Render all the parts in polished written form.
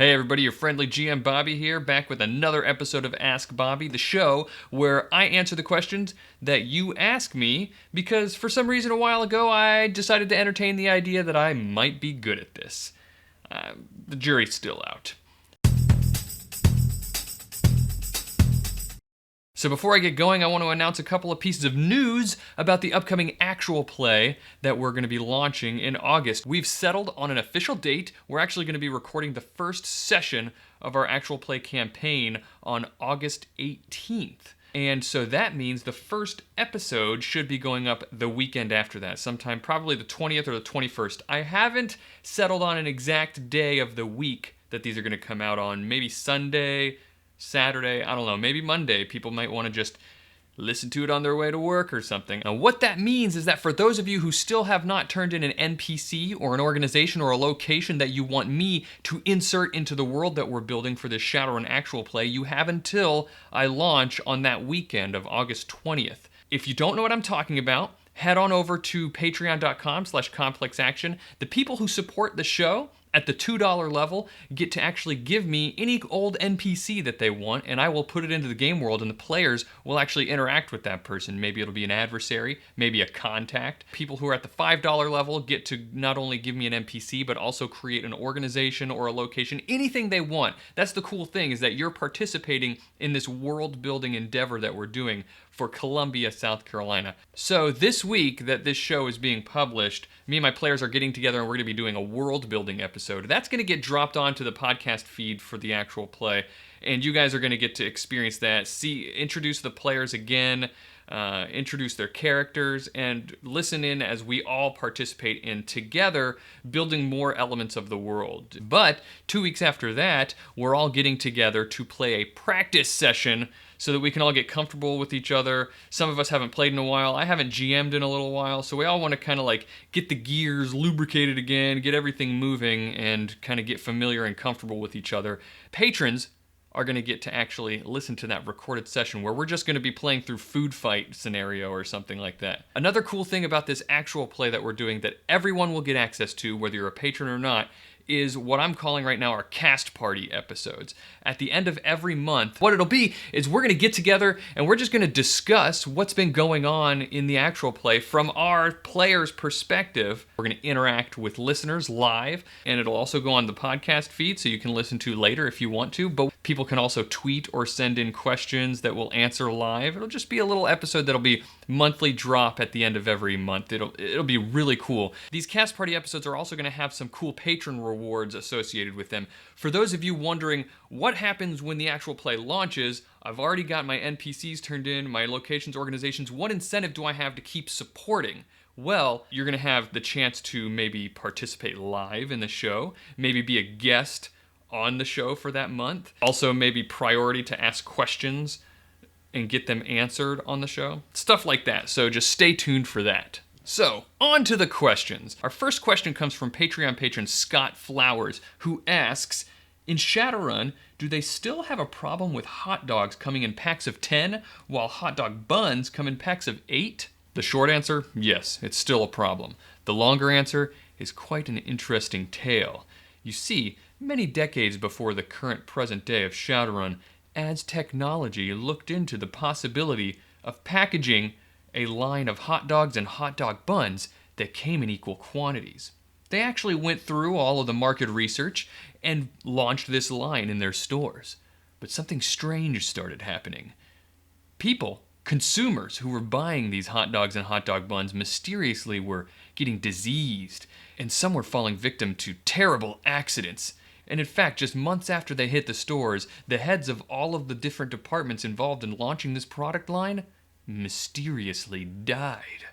Hey everybody, your friendly GM Bobby here, back with another episode of Ask Bobby, the show where I answer the questions that you ask me, because for some reason a while ago I decided to entertain the idea that I might be good at this. The jury's still out. So before I get going, I want to announce a couple of pieces of news about the upcoming actual play that we're going to be launching in August. We've settled on an official date. We're actually going to be recording the first session of our actual play campaign on August 18th. And so that means the first episode should be going up the weekend after that, sometime probably the 20th or the 21st. I haven't settled on an exact day of the week that these are going to come out on. Maybe Sunday, Saturday, I don't know, maybe Monday. People might want to just listen to it on their way to work or something. Now, what that means is that for those of you who still have not turned in an NPC or an organization or a location that you want me to insert into the world that we're building for this Shadowrun actual play, you have until I launch on that weekend of August 20th. If you don't know what I'm talking about, head on over to patreon.com/complexaction. The people who support the show at the $2 level get to actually give me any old NPC that they want, and I will put it into the game world, and the players will actually interact with that person. Maybe it'll be an adversary, maybe a contact. People who are at the $5 level get to not only give me an NPC, but also create an organization or a location, anything they want. That's the cool thing, is that you're participating in this world-building endeavor that we're doing for Columbia, South Carolina. So this week that this show is being published, me and my players are getting together and we're gonna be doing a world building episode. That's gonna get dropped onto the podcast feed for the actual play, and you guys are gonna get to experience that, introduce the players again, introduce their characters, and listen in as we all participate in together building more elements of the world. But 2 weeks after that, we're all getting together to play a practice session so that we can all get comfortable with each other. Some of us haven't played in a while. I haven't GM'd in a little while, so we all want to kind of like get the gears lubricated again, get everything moving, and kind of get familiar and comfortable with each other. Patrons are going to get to actually listen to that recorded session where we're just going to be playing through food fight scenario or something like that. Another cool thing about this actual play that we're doing that everyone will get access to, whether you're a patron or not, is what I'm calling right now our cast party episodes. At the end of every month, what it'll be is we're gonna get together and we're just gonna discuss what's been going on in the actual play from our players' perspective. We're gonna interact with listeners live, and it'll also go on the podcast feed so you can listen to later if you want to, but people can also tweet or send in questions that we'll answer live. It'll just be a little episode that'll be monthly drop at the end of every month. It'll be really cool. These cast party episodes are also gonna have some cool patron rewards associated with them. For those of you wondering what happens when the actual play launches, I've already got my NPCs turned in, my locations, organizations. What incentive do I have to keep supporting? Well, you're gonna have the chance to maybe participate live in the show, maybe be a guest on the show for that month. Also maybe priority to ask questions and get them answered on the show. Stuff like that, so just stay tuned for that. So, on to the questions. Our first question comes from Patreon patron Scott Flowers, who asks, in Shadowrun, do they still have a problem with hot dogs coming in packs of 10, while hot dog buns come in packs of 8? The short answer, yes, it's still a problem. The longer answer is quite an interesting tale. You see, many decades before the current present day of Shadowrun, as technology looked into the possibility of packaging a line of hot dogs and hot dog buns that came in equal quantities. They actually went through all of the market research and launched this line in their stores. But something strange started happening. People, consumers who were buying these hot dogs and hot dog buns mysteriously were getting diseased, and some were falling victim to terrible accidents. And in fact, just months after they hit the stores, the heads of all of the different departments involved in launching this product line mysteriously died.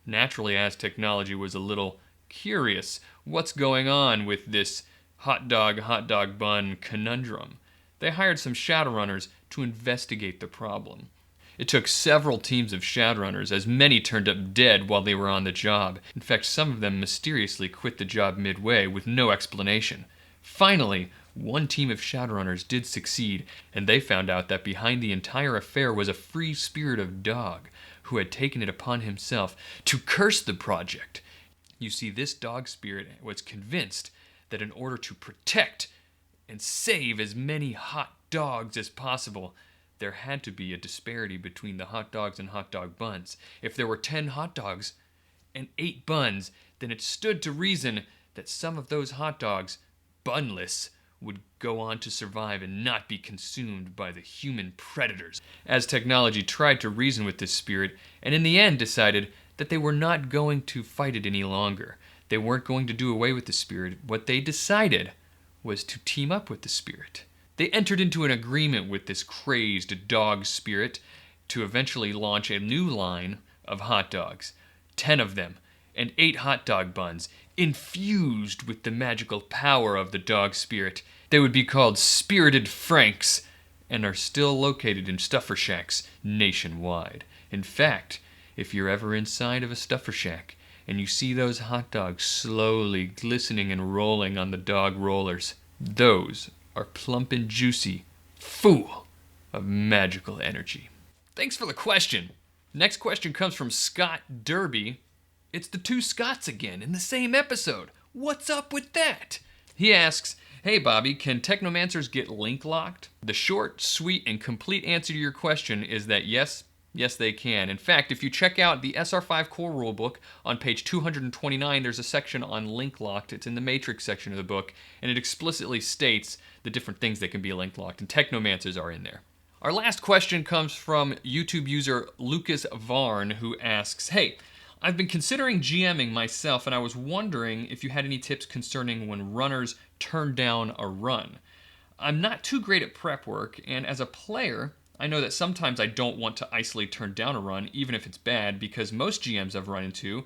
Naturally, as technology was a little curious, what's going on with this hot dog bun conundrum? They hired some Shadowrunners to investigate the problem. It took several teams of Shadowrunners, as many turned up dead while they were on the job. In fact, some of them mysteriously quit the job midway with no explanation. Finally, one team of Shadowrunners did succeed, and they found out that behind the entire affair was a free spirit of dog who had taken it upon himself to curse the project. You see, this dog spirit was convinced that in order to protect and save as many hot dogs as possible, there had to be a disparity between the hot dogs and hot dog buns. If there were 10 hot dogs and 8 buns, then it stood to reason that some of those hot dogs, bunless, would go on to survive and not be consumed by the human predators. As technology tried to reason with this spirit, and in the end decided that they were not going to fight it any longer. They weren't going to do away with the spirit. What they decided was to team up with the spirit. They entered into an agreement with this crazed dog spirit to eventually launch a new line of hot dogs, 10 of them, and 8 hot dog buns, infused with the magical power of the dog spirit. They would be called Spirited Franks, and are still located in stuffer shacks nationwide. In fact, if you're ever inside of a stuffer shack and you see those hot dogs slowly glistening and rolling on the dog rollers, those are plump and juicy, full of magical energy. Thanks for the question. Next question comes from Scott Derby. It's the two Scotts again in the same episode. What's up with that? He asks, hey Bobby, can technomancers get link locked? The short, sweet, and complete answer to your question is that yes, they can. In fact, if you check out the SR5 core rulebook on page 229, there's a section on link locked. It's in the matrix section of the book, and it explicitly states the different things that can be link locked, and technomancers are in there. Our last question comes from YouTube user Lucas Varn, who asks, hey, I've been considering GMing myself, and I was wondering if you had any tips concerning when runners turn down a run. I'm not too great at prep work, and as a player, I know that sometimes I don't want to isolate turn down a run, even if it's bad, because most GMs I've run into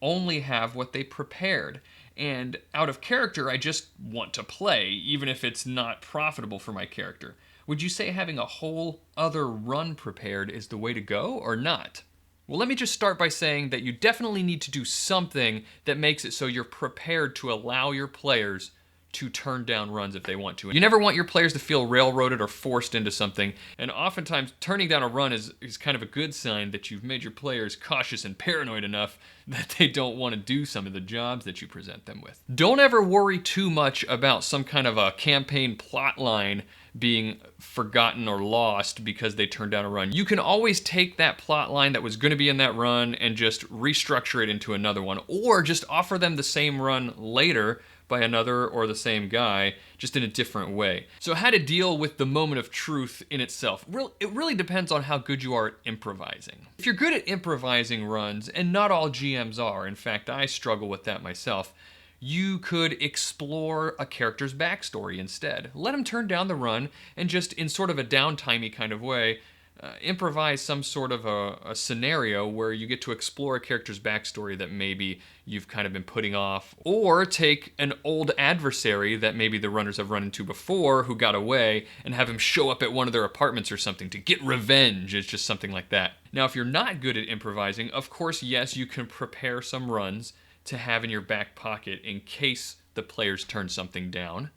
only have what they prepared. And out of character, I just want to play, even if it's not profitable for my character. Would you say having a whole other run prepared is the way to go, or not? Well, let me just start by saying that you definitely need to do something that makes it so you're prepared to allow your players to turn down runs if they want to. You never want your players to feel railroaded or forced into something, and oftentimes turning down a run is kind of a good sign that you've made your players cautious and paranoid enough that they don't want to do some of the jobs that you present them with. Don't ever worry too much about some kind of a campaign plot line being forgotten or lost because they turned down a run. You can always take that plot line that was going to be in that run and just restructure it into another one, or just offer them the same run later by another or the same guy, just in a different way. So how to deal with the moment of truth in itself. It really depends on how good you are at improvising. If you're good at improvising runs, and not all GMs are, in fact I struggle with that myself, you could explore a character's backstory instead. Let them turn down the run and just in sort of a downtimey kind of way, improvise some sort of a scenario where you get to explore a character's backstory that maybe you've kind of been putting off, or take an old adversary that maybe the runners have run into before who got away and have him show up at one of their apartments or something to get revenge. It's just something like that. Now, if you're not good at improvising, of course, yes, you can prepare some runs to have in your back pocket in case the players turn something down.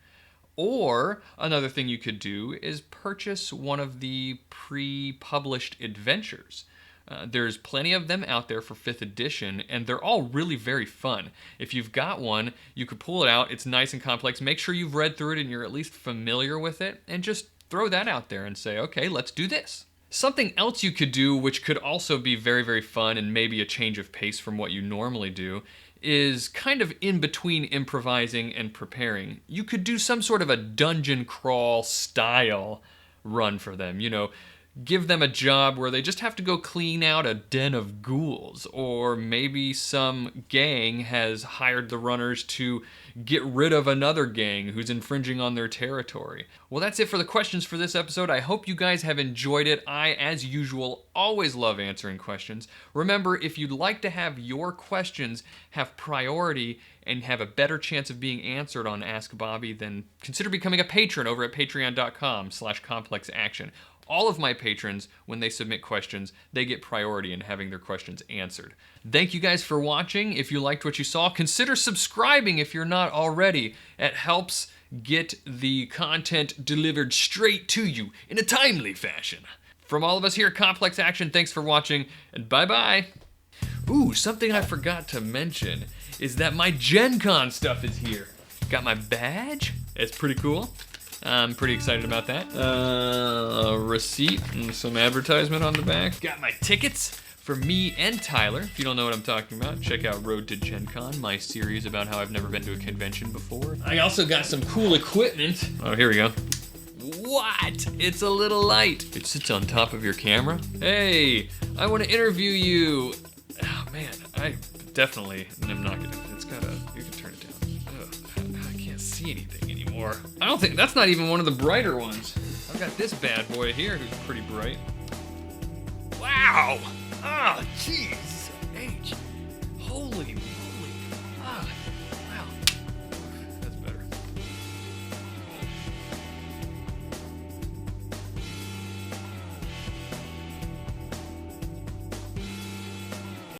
Or another thing you could do is purchase one of the pre-published adventures. There's plenty of them out there for 5th edition, and they're all really very fun. If you've got one, you could pull it out. It's nice and complex. Make sure you've read through it and you're at least familiar with it, and just throw that out there and say, okay, let's do this. Something else you could do, which could also be very, very fun and maybe a change of pace from what you normally do, is kind of in between improvising and preparing. You could do some sort of a dungeon crawl style run for them. You know, give them a job where they just have to go clean out a den of ghouls, or maybe some gang has hired the runners to get rid of another gang who's infringing on their territory. Well, that's it for the questions for this episode. I hope you guys have enjoyed it. I, as usual, always love answering questions. Remember, if you'd like to have your questions have priority and have a better chance of being answered on Ask Bobby, then consider becoming a patron over at patreon.com/complexaction. All of my patrons, when they submit questions, they get priority in having their questions answered. Thank you guys for watching. If you liked what you saw, consider subscribing if you're not already. It helps get the content delivered straight to you in a timely fashion. From all of us here at Complex Action, thanks for watching, and bye-bye. Ooh, something I forgot to mention is that my Gen Con stuff is here. Got my badge. It's pretty cool. I'm pretty excited about that. A receipt and some advertisement on the back. Got my tickets for me and Tyler. If you don't know what I'm talking about, check out Road to Gen Con, my series about how I've never been to a convention before. I also got some cool equipment. Oh, here we go. What? It's a little light. It sits on top of your camera. Hey, I want to interview you. Oh man, I definitely am not gonna. It's got a. You can turn it down. Ugh, I can't see anything anymore. I don't think that's not even one of the brighter ones. I've got this bad boy here who's pretty bright. Wow. Oh, jeez.